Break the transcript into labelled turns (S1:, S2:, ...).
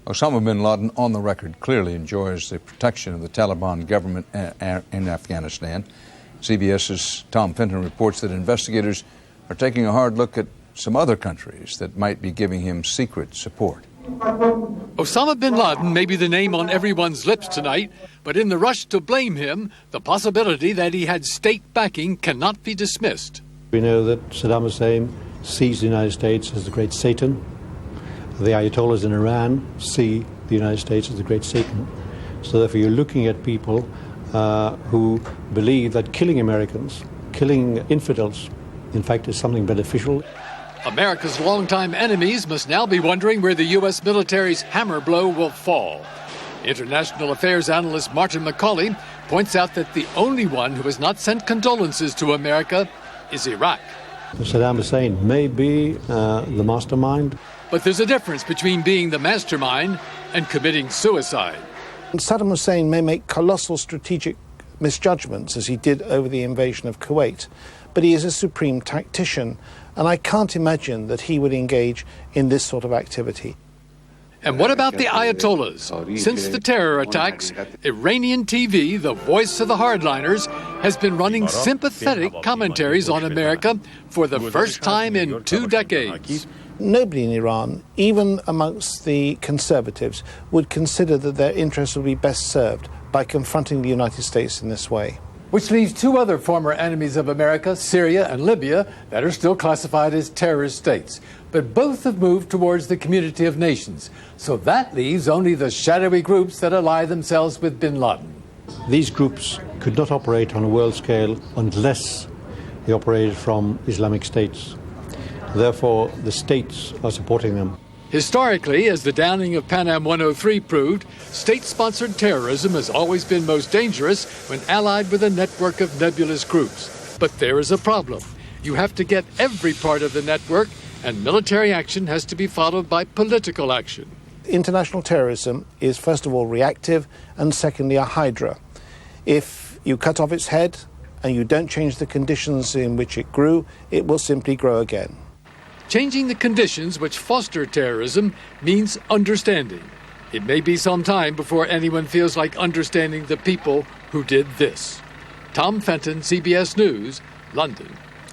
S1: Osama bin Laden, on the record, clearly enjoys the protection of the Taliban government in Afghanistan. CBS's Tom Fenton reports that investigators are taking a hard look at some other countries that might be giving him secret support.
S2: Osama bin Laden may be the name on everyone's lips tonight, but in the rush to blame him, the possibility that he had state backing cannot be dismissed.
S3: We know that Saddam Hussein sees the United States as the great Satan. The Ayatollahs in Iran see the United States as the great Satan. So therefore you're looking at people who believe that killing Americans, killing infidels, in fact, is something beneficial.
S2: America's longtime enemies must now be wondering where the U.S. military's hammer blow will fall. International affairs analyst Martin McCauley points out that the only one who has not sent condolences to America is Iraq.
S3: Saddam Hussein may be the mastermind.
S2: But there's a difference between being the mastermind and committing suicide.
S4: Saddam Hussein may make colossal strategic misjudgments, as he did over the invasion of Kuwait, but he is a supreme tactician, and I can't imagine that he would engage in this sort of activity.
S2: And what about the Ayatollahs? Since the terror attacks, Iranian TV, the voice of the hardliners, has been running sympathetic commentaries on America for the first time in 2 decades.
S4: Nobody in Iran, even amongst the conservatives, would consider that their interests would be best served by confronting the United States in this way.
S2: Which leaves 2 other former enemies of America, Syria and Libya, that are still classified as terrorist states. But both have moved towards the community of nations. So that leaves only the shadowy groups that ally themselves with bin Laden.
S3: These groups could not operate on a world scale unless they operated from Islamic states. Therefore, the states are supporting them.
S2: Historically, as the downing of Pan Am 103 proved, state-sponsored terrorism has always been most dangerous when allied with a network of nebulous groups. But there is a problem. You have to get every part of the network, and military action has to be followed by political action.
S4: International terrorism is, first of all, reactive, and secondly, a hydra. If you cut off its head and you don't change the conditions in which it grew, it will simply grow again.
S2: Changing the conditions which foster terrorism means understanding. It may be some time before anyone feels like understanding the people who did this. Tom Fenton, CBS News, London.